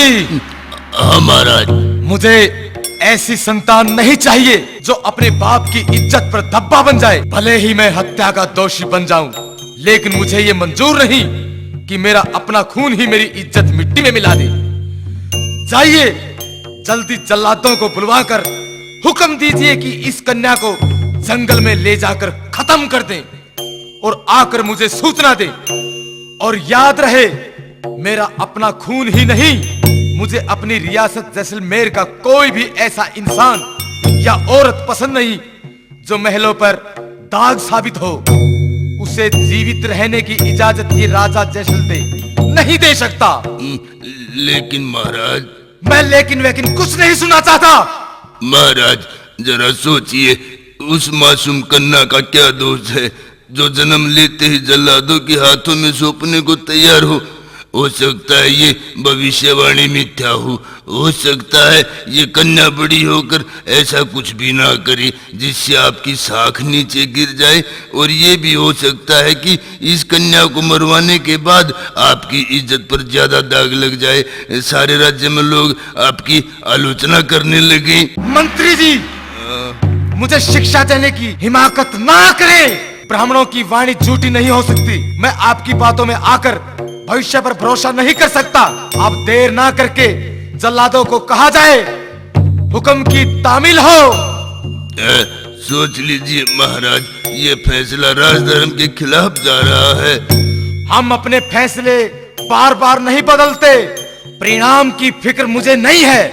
जी। हाँ महाराज। मुझे ऐसी संतान नहीं चाहिए जो अपने बाप की इज्जत पर धब्बा बन जाए। भले ही मैं हत्या का दोषी बन जाऊं, लेकिन मुझे ये मंजूर नहीं कि मेरा अपना खून ही मेरी इज्जत मिट्टी में मिला दे। जाइए, जल्दी जल्लादों को बुलवाकर हुक्म दीजिए कि इस कन्या को जंगल में ले जाकर खत्म कर दें और आकर मुझे सूचना दें। और याद रहे, मेरा अपना खून ही नहीं, मुझे अपनी रियासत जैसलमेर का कोई भी ऐसा इंसान या औरत पसंद नहीं जो महलों पर दाग साबित हो। उसे जीवित रहने की इजाजत ये राजा जैसलमेर नहीं दे सकता। लेकिन महाराज। मैं लेकिन वेकिन कुछ नहीं सुनना चाहता। महाराज जरा सोचिए, उस मासूम कन्या का क्या दोष है जो जन्म लेते ही जल्लादों के हाथों में सौंपने को तैयार हो सकता है ये भविष्यवाणी मिथ्या हो सकता है ये कन्या बड़ी होकर ऐसा कुछ भी ना करे जिससे आपकी साख नीचे गिर जाए, और ये भी हो सकता है कि इस कन्या को मरवाने के बाद आपकी इज्जत पर ज्यादा दाग लग जाए, सारे राज्य में लोग आपकी आलोचना करने लगे। मंत्री जी, मुझे शिक्षा देने की हिमाकत ना करें। ब्राह्मणों की वाणी झूठी नहीं हो सकती। मैं आपकी बातों में आकर भविष्य पर भरोसा नहीं कर सकता। आप देर ना करके जल्लादों को कहा जाए, हुक्म की तामील हो। सोच लीजिए महाराज, ये फैसला राजधर्म के खिलाफ जा रहा है। हम अपने फैसले बार बार नहीं बदलते। परिणाम की फिक्र मुझे नहीं है।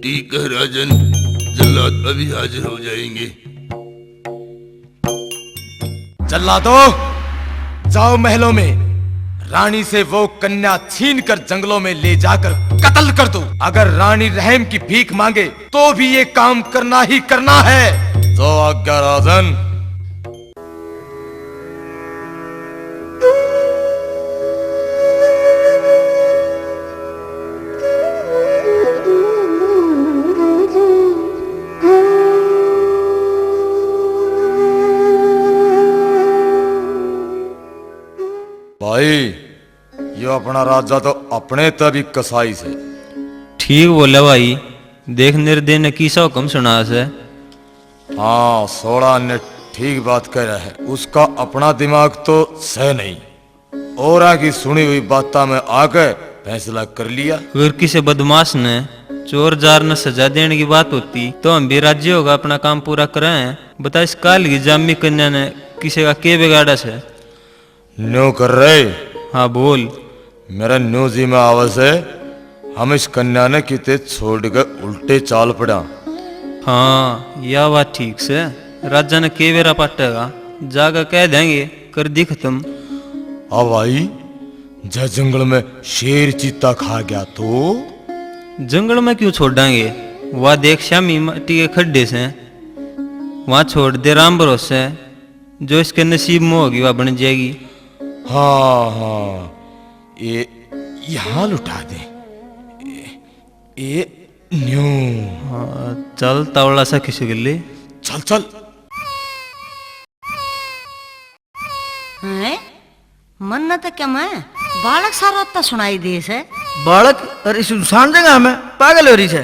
ठीक है राजन, जल्लाद अभी हाजिर हो जाएंगे। जल्लादों, जाओ महलों में रानी से वो कन्या छीन कर जंगलों में ले जाकर कत्ल कर दो। अगर रानी रहम की भीख मांगे तो भी ये काम करना ही करना है। तो आज्ञा राजन। भाई, यो अपना राजा तो अपने तभी कसाई से। ठीक बोला भाई, देख निर्दय ने किसा हुक्म सुना से। हाँ, सोड़ा ने ठीक बात कह रहा है। उसका अपना दिमाग तो सह नहीं, और की सुनी हुई बातों में आकर फैसला कर लिया। अगर किसी बदमाश ने चोर जार ने सजा देने की बात होती तो हम भी राज्य होगा अपना काम पूरा कराएं। बता, इस काल की जामी कन्या ने किसी का के बिगाड़ा से? न्यू कर रहे। हाँ बोल। मेरा न्यू जी में आवाज है, हम इस कन्या ने किते छोड़कर उल्टे चाल पड़ा। हाँ, यह बात ठीक से राजा ने के बेरा पाटेगा, जाकर कह देंगे कर दी खत्म। अब भाई, जब जंगल में शेर चीता खा गया तो? जंगल में क्यों छोड़ देंगे? वह देख श्यामी मट्टी के खड्डे से वहां छोड़ दे, राम भरोसे जो इसके नसीब में होगी वह बन जाएगी। हाँ हाँ, ये यहाँ लुटा दे। ये न्यू। हाँ, चल तावड़ा सा किसी के लिए। चल चल। हैं? मन न तो क्या मैं बालक सारा तो सुनाई दे से। बालक अरे सुनसान जगह में पागल हो रही है।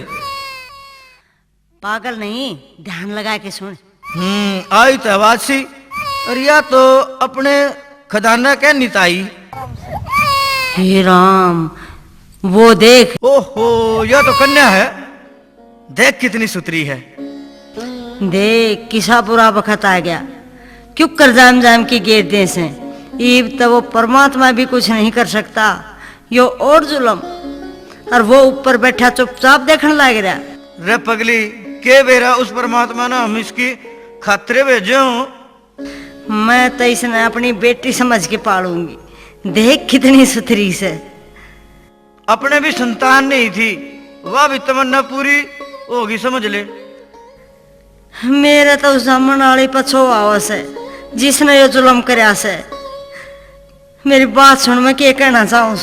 पागल नहीं, ध्यान लगा के सुन। आई तो आवाज सी, और या तो अपने खजाना के निताई। हे राम, वो देख। ओहो, यह तो कन्या है। देख कितनी सुथरी है। देख किसा बुरा वक्त आ गया। क्यों कर जाम जाम की गेट दे से। ईब तो वो परमात्मा भी कुछ नहीं कर सकता, यो और जुलम। और वो ऊपर बैठा चुपचाप देखने लग रहा। रे पगली, के बेरा उस परमात्मा ने हम इसकी खातरे भेजो। मैं तो इसने अपनी बेटी समझ के पालूंगी। देख कितनी सुथरी से। अपने भी संतान नहीं थी, वह भी तमन्ना पूरी होगी, समझ ले। मेरे तो उस जामन वाली पछो आवस है जिसने ये जुलम करया से। मेरी बात सुन, मैं क्या कहना चाहूँ।